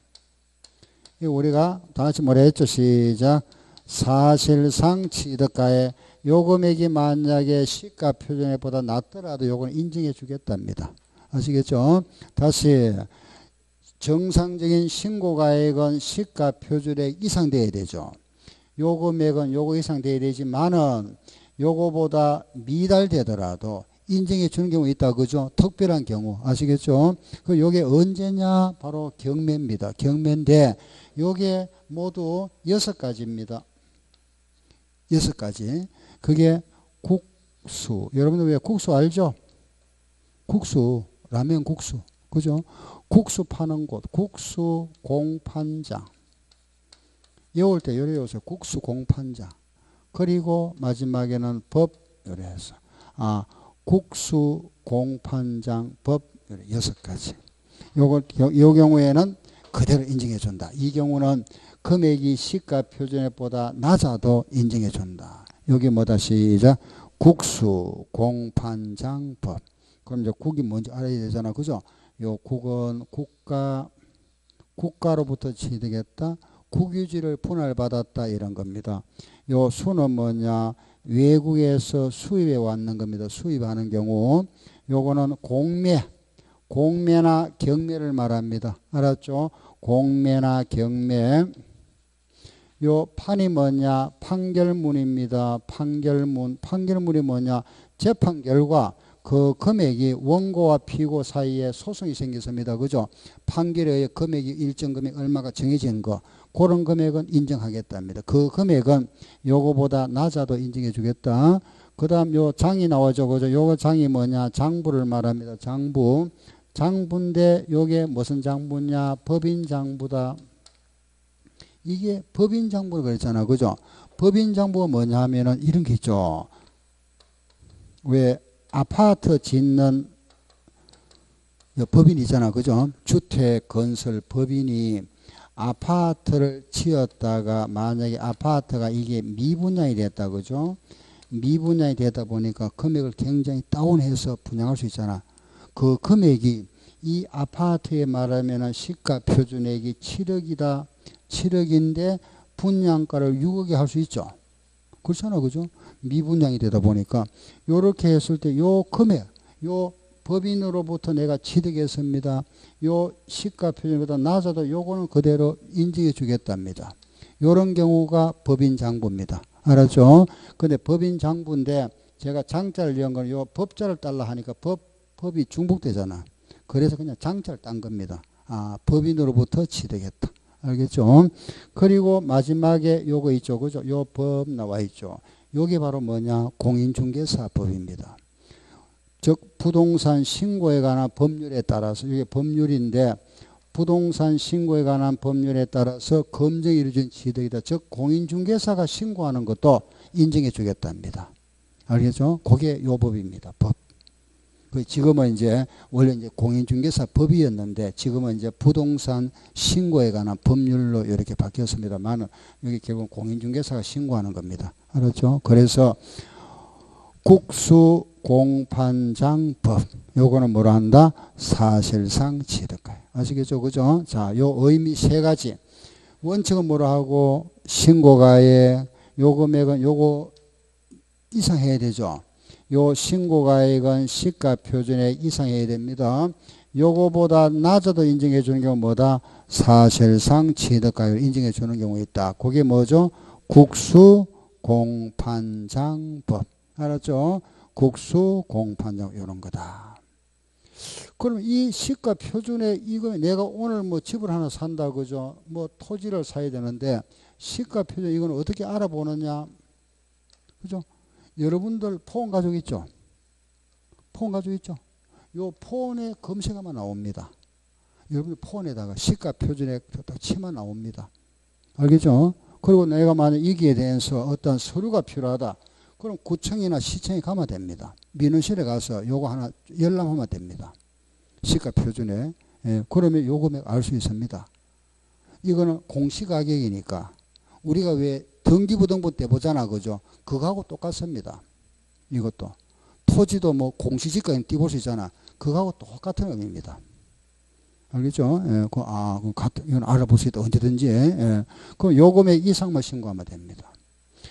우리가 다 같이 뭐라 했죠? 시작. 사실상 취득가액. 요 금액이 만약에 시가 표준액보다 낮더라도 요건 인정해 주겠답니다. 아시겠죠? 다시 정상적인 신고가액은 시가 표준액 이상 돼야 되죠. 요 금액은 요거 이상 돼야 되지만은 요거보다 미달되더라도 인정해 주는 경우 있다. 그죠? 특별한 경우. 아시겠죠? 그 요게 언제냐? 바로 경매입니다. 경매인데 요게 모두 6가지입니다. 6가지. 그게 국수. 여러분들 왜 국수 알죠? 국수. 라면 국수. 그죠? 국수 파는 곳. 국수 공판장. 외울 때 요래 요새 국수 공판장. 그리고 마지막에는 법 요래 해서 국수 공판장 법 요래 6가지. 요 경우에는 그대로 인정해 준다. 이 경우는 금액이 시가 표준액보다 낮아도 인정해 준다. 여기 뭐다 시작. 국수 공판장 법. 그럼 이제 국이 뭔지 알아야 되잖아. 그죠? 요 국은 국가로부터 취득했다. 국유지를 분할받았다 이런 겁니다. 요 수는 뭐냐? 외국에서 수입해 왔는 겁니다. 수입하는 경우 요거는 공매나 경매를 말합니다. 알았죠? 공매나 경매. 요 판이 뭐냐? 판결문입니다. 판결문이 뭐냐? 재판 결과 그 금액이 원고와 피고 사이에 소송이 생겼습니다. 그죠? 판결에 의해 금액이 일정 금액 얼마가 정해진 거. 그런 금액은 인정하겠답니다. 그 금액은 요거보다 낮아도 인정해 주겠다. 그 다음 요 장이 나오죠. 그죠? 요거 장이 뭐냐? 장부를 말합니다. 장부인데 요게 무슨 장부냐? 법인 장부다. 이게 법인 장부를 그랬잖아. 그죠? 법인 장부가 뭐냐 하면은 이런 게 있죠. 왜 아파트 짓는 법인이 있잖아. 그죠? 주택 건설 법인이 아파트를 지었다가 만약에 아파트가 이게 미분양이 됐다. 그죠? 미분양이 되다 보니까 금액을 굉장히 다운해서 분양할 수 있잖아. 그 금액이 이 아파트에 말하면 시가 표준액이 7억이다. 7억인데 분양가를 6억에 할 수 있죠. 그렇잖아. 그죠? 미분양이 되다 보니까 요렇게 했을 때 요 금액, 요 법인으로부터 내가 취득했습니다. 요 시가 표준보다 낮아도 요거는 그대로 인정해 주겠답니다. 요런 경우가 법인 장부입니다. 알았죠? 근데 법인 장부인데 제가 장자를 이런 거는 요 법자를 달라 하니까 법이 중복되잖아. 그래서 그냥 장자를 딴 겁니다. 법인으로부터 취득했다. 알겠죠? 그리고 마지막에 요거 있죠. 그죠? 요 법 나와 있죠. 요게 바로 뭐냐? 공인중개사법입니다. 즉 부동산 신고에 관한 법률에 따라서 이게 법률인데 부동산 신고에 관한 법률에 따라서 검증이 이루어진 취득이다. 즉 공인중개사가 신고하는 것도 인정해 주겠답니다. 알겠죠? 그게 요 법입니다. 법. 지금은 이제 원래 이제 공인중개사 법이었는데 지금은 이제 부동산 신고에 관한 법률로 이렇게 바뀌었습니다만 여기 결국 공인중개사가 신고하는 겁니다. 알았죠? 그래서 국수공판장법 요거는 뭐라 한다? 사실상 취득가액. 아시겠죠? 그죠? 자, 요 의미 3가지. 원칙은 뭐라 하고 신고가액 요 금액은 요거 이상 해야 되죠. 요 신고가액은 시가 표준액 이상 해야 됩니다. 요거보다 낮아도 인정해 주는 경우 뭐다? 사실상 취득가액을 인정해 주는 경우 있다. 그게 뭐죠? 국수공판장법. 알았죠? 국수공판장 이런 거다. 그럼 이 시가 표준액 이거 내가 오늘 뭐 집을 하나 산다 그죠? 뭐 토지를 사야 되는데 시가 표준 이건 어떻게 알아보느냐? 그죠? 여러분들 폰 가지고 있죠? 폰 가지고 있죠? 요 폰에 검색하면 나옵니다. 여러분들 폰에다가 시가 표준액 딱 치면 나옵니다. 알겠죠? 그리고 내가 만약 이기에 대해서 어떤 서류가 필요하다. 그럼 구청이나 시청에 가면 됩니다. 민원실에 가서 요거 하나 열람하면 됩니다. 시가 표준액. 예, 그러면 요 금액 알 수 있습니다. 이거는 공시가격이니까 우리가 왜 등기부등본 때 보잖아. 그죠? 그거하고 똑같습니다. 이것도. 토지도 뭐 공시지가에 띄볼 수 있잖아. 그거하고 똑같은 의미입니다. 알겠죠? 예, 이건 알아볼 수 있다. 언제든지. 예. 그럼 요 금액 이상만 신고하면 됩니다.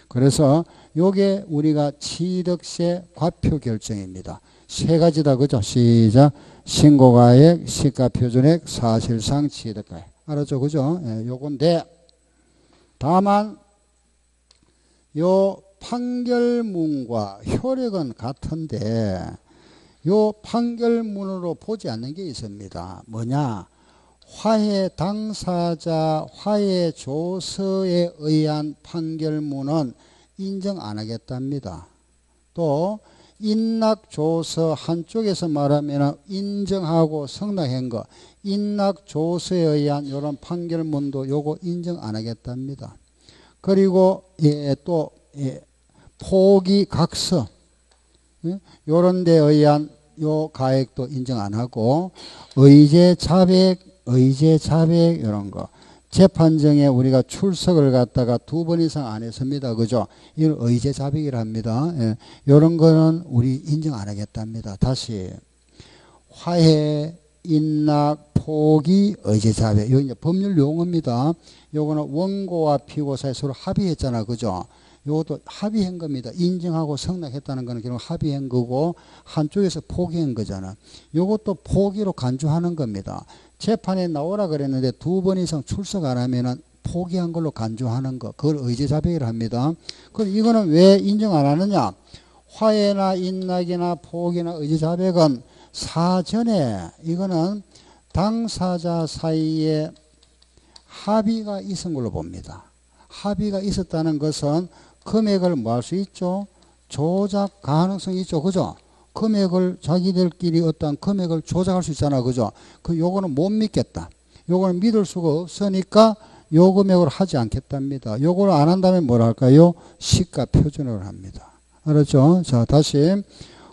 그래서 요게 우리가 취득세 과표 결정입니다. 세 가지다. 그죠? 시작. 신고가액, 시가표준액, 사실상 취득가액. 알았죠? 그죠? 예, 요건데, 다만, 요 판결문과 효력은 같은데, 요 판결문으로 보지 않는 게 있습니다. 뭐냐? 화해 당사자 화해 조서에 의한 판결문은 인정 안 하겠답니다. 또 인락 조서 한쪽에서 말하면 인정하고 승낙한 거, 인락 조서에 의한 이런 판결문도 요거 인정 안 하겠답니다. 그리고 또 포기 각서 요런 데 의한 요 가액도 인정 안 하고 의제 자백 이런 거 재판정에 우리가 출석을 갖다가 2번 이상 안 했습니다. 그죠? 이걸 의제 자백이라 합니다. 예. 요런 거는 우리 인정 안 하겠답니다. 다시 화해 인락 포기 의제 자백 이거 이제 법률 용어입니다. 요거는 원고와 피고 사이 서로 합의했잖아. 그죠? 요것도 합의한 겁니다. 인정하고 승낙했다는 거는 결국 합의한 거고 한쪽에서 포기한 거잖아. 요것도 포기로 간주하는 겁니다. 재판에 나오라 그랬는데 2번 이상 출석 안 하면은 포기한 걸로 간주하는 거. 그걸 의제자백이라 합니다. 그럼 이거는 왜 인정 안 하느냐? 화해나 인락이나 포기나 의제자백은 사전에 이거는 당사자 사이에 합의가 있은 걸로 봅니다. 합의가 있었다는 것은 금액을 뭐 할 수 있죠? 조작 가능성이 있죠. 그죠? 금액을 자기들끼리 어떤 금액을 조작할 수 있잖아. 그죠? 요거는 못 믿겠다. 요거는 믿을 수가 없으니까 요 금액으로 하지 않겠답니다. 요걸 안 한다면 뭘 할까요? 시가 표준으로 합니다. 알았죠? 자, 다시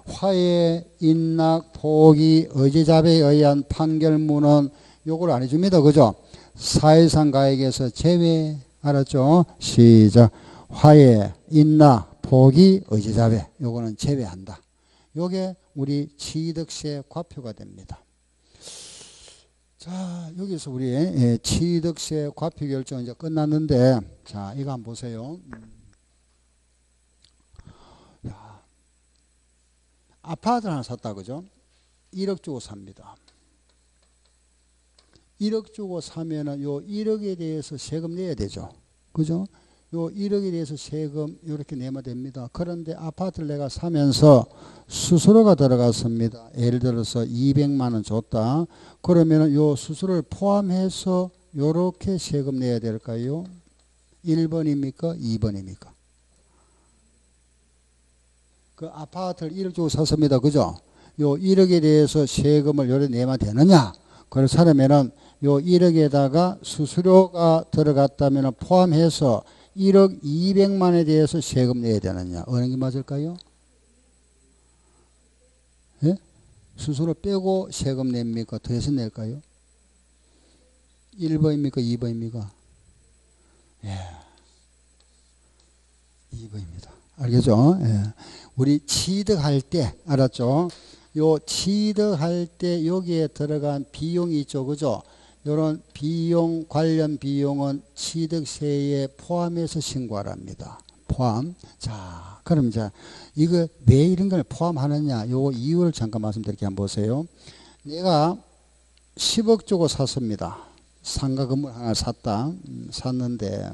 화해, 인락, 포기, 의제자백에 의한 판결문은 요걸 안 해줍니다. 그죠? 사회상 가액에서 제외. 알았죠? 시작. 화해, 인락, 포기, 의제자백. 요거는 제외한다. 요게 우리 취득세 과표가 됩니다. 자, 여기서 우리 취득세 과표 결정 이제 끝났는데, 자, 이거 한번 보세요. 야, 아파트 하나 샀다, 그죠? 1억 주고 삽니다. 1억 주고 사면은 요 1억에 대해서 세금 내야 되죠. 그죠? 요 1억에 대해서 세금 이렇게 내면 됩니다. 그런데 아파트를 내가 사면서 수수료가 들어갔습니다. 예를 들어서 200만 원 줬다. 그러면 요 수수료를 포함해서 요렇게 세금 내야 될까요? 1번입니까? 2번입니까? 그 아파트를 1억 주고 샀습니다. 그죠? 요 1억에 대해서 세금을 요래 내면 되느냐? 그래서 하려면은 요 1억에다가 수수료가 들어갔다면 포함해서 1억 200만에 대해서 세금 내야 되느냐? 어느 게 맞을까요? 예? 수수료 빼고 세금 냅니까? 더해서 낼까요? 1번입니까? 2번입니까? 예. 2번입니다. 알겠죠? 예. 우리 취득할 때, 알았죠? 요 취득할 때 여기에 들어간 비용이 있죠. 그죠? 요런 비용, 관련 비용은 취득세에 포함해서 신고하랍니다. 포함. 자, 그럼 이제 이거 왜 이런 걸 포함하느냐? 요 이유를 잠깐 말씀드릴게요. 한번 보세요. 내가 10억 주고 샀습니다. 상가 건물 하나 샀다. 샀는데,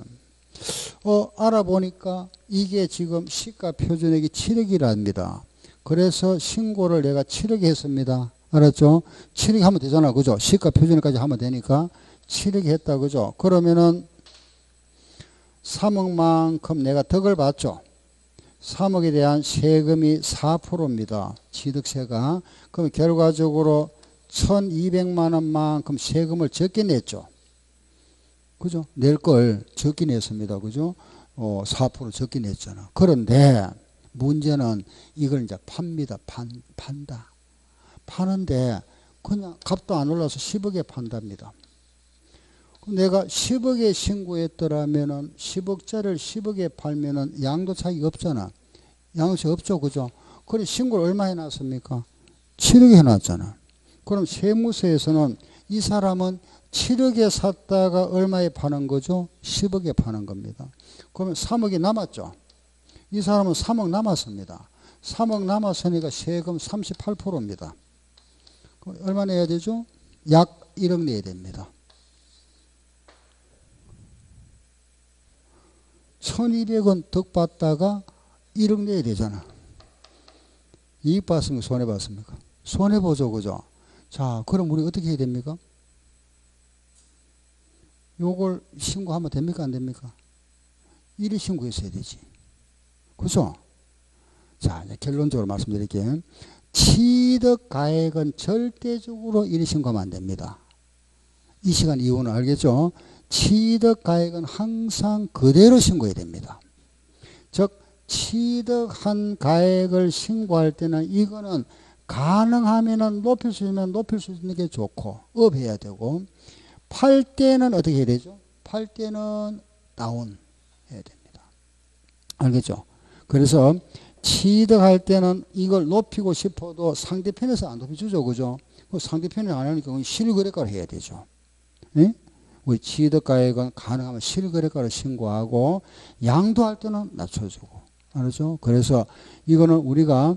알아보니까 이게 지금 시가 표준액이 7억이랍니다. 그래서 신고를 내가 7억에 했습니다. 알았죠? 7억 하면 되잖아. 그죠? 시가 표준까지 하면 되니까 7억 했다. 그죠? 그러면은 3억만큼 내가 덕을 받죠. 3억에 대한 세금이 4%입니다. 취득세가. 그럼 결과적으로 1200만 원만큼 세금을 적게 냈죠. 그죠? 낼 걸 적게 냈습니다. 그죠? 4% 적게 냈잖아. 그런데 문제는 이걸 이제 팝니다. 판다. 파는데 그냥 값도 안 올라서 10억에 판답니다. 내가 10억에 신고했더라면은 10억짜리를 10억에 팔면은 양도 차익이 없잖아. 양도차익 없죠. 그죠? 그래 신고를 얼마 해놨습니까? 7억에 해놨잖아. 그럼 세무서에서는 이 사람은 7억에 샀다가 얼마에 파는 거죠? 10억에 파는 겁니다. 그러면 3억이 남았죠. 이 사람은 3억 남았습니다. 3억 남았으니까 세금 38%입니다. 그럼 얼마 내야 되죠? 약 1억 내야 됩니다. 1200원 덕 받다가 1억 내야 되잖아. 이익 받습니까? 손해 받습니까? 손해 보죠, 그죠? 자, 그럼 우리 어떻게 해야 됩니까? 요걸 신고하면 됩니까? 안 됩니까? 일이 신고했어야 되지. 그죠? 자, 이제 결론적으로 말씀드릴게요. 취득 가액은 절대적으로 일이 신고하면 안 됩니다. 이 시간 이유는 알겠죠? 취득 가액은 항상 그대로 신고해야 됩니다. 즉, 취득한 가액을 신고할 때는 이거는 가능하면은 높일 수 있으면 높일 수 있는 게 좋고, 업해야 되고, 팔 때는 어떻게 해야 되죠? 팔 때는 다운 해야 됩니다. 알겠죠? 그래서 취득할 때는 이걸 높이고 싶어도 상대편에서 안 높여주죠. 그죠? 상대편이 안 하니까 실거래가를 해야 되죠. 네? 우리 취득가액은 가능하면 실거래가를 신고하고, 양도할 때는 낮춰주고. 알았죠? 그래서 이거는 우리가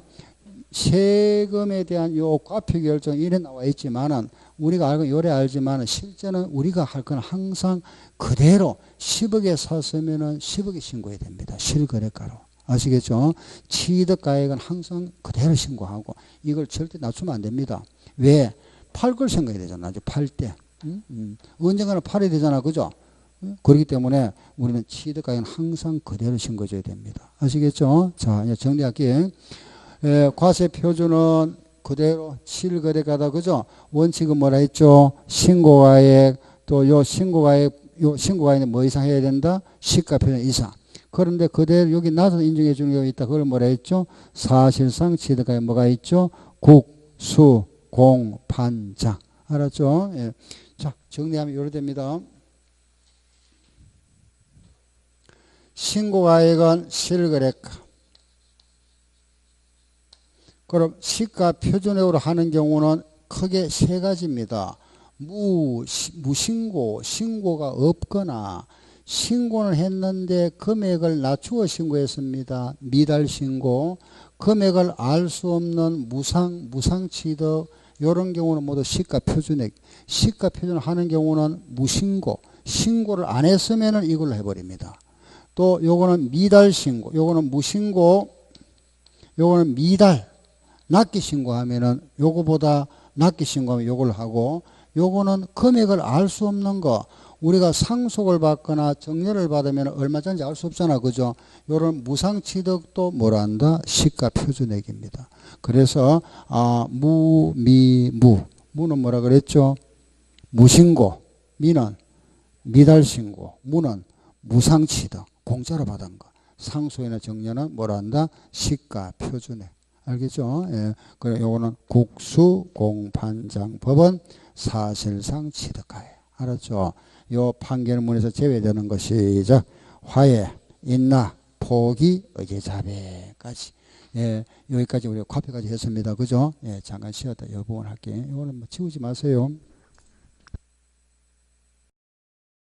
세금에 대한 요 과표 결정 이래 나와 있지만은, 우리가 알고 요래 알지만은 실제는 우리가 할 건 항상 그대로 10억에 샀으면은 10억에 신고해야 됩니다. 실거래가로. 아시겠죠? 취득가액은 항상 그대로 신고하고, 이걸 절대 낮추면 안 됩니다. 왜? 팔 걸 생각해야 되잖아. 아주 팔 때. 언젠가는 팔아야 되잖아. 그죠? 그렇기 때문에 우리는 취득가액은 항상 그대로 신고해줘야 됩니다. 아시겠죠? 자, 이제 정리할게요. 과세 표준은 그대로 실거래가다. 그죠? 원칙은 뭐라 했죠? 신고가액, 또 요 신고가액은 뭐 이상 해야 된다? 시가 표준 이상. 그런데 그대로 여기 나서 인정해 주는 게 있다. 그걸 뭐라 했죠? 사실상 취득가액 뭐가 있죠? 국, 수, 공, 판, 장. 알았죠? 예. 자, 정리하면 이렇게 됩니다. 신고가액은 실거래가. 그럼 시가 표준액으로 하는 경우는 크게 세 가지입니다. 무신고, 신고가 없거나, 신고는 했는데 금액을 낮추어 신고했습니다. 미달신고, 금액을 알 수 없는 무상취득, 이런 경우는 모두 시가 표준액. 시가 표준을 하는 경우는 무신고, 신고를 안 했으면 이걸로 해버립니다. 또 요거는 미달신고, 요거는 무신고, 요거는 미달, 낮게 신고하면은 요거보다 낮게 신고하면 요걸 하고, 요거는 금액을 알 수 없는 거, 우리가 상속을 받거나 정려를 받으면 얼마짜리인지 알 수 없잖아. 그죠? 요런 무상취득도 뭐라 한다? 시가 표준액입니다. 그래서 무는 뭐라 그랬죠? 무신고, 미는 미달신고, 무는 무상취득, 공짜로 받은 거. 상속이나 정려는 뭐라 한다? 시가 표준액. 알겠죠? 예. 그래, 요거는 국수, 공판장, 법은 사실상 취득가액. 알았죠? 요 판결문에서 제외되는 것이 화해, 인나, 포기, 의제자배까지. 예, 여기까지 우리가 과표까지 했습니다. 그죠? 예, 잠깐 쉬었다 이 부분 할게요. 이거는 뭐 지우지 마세요.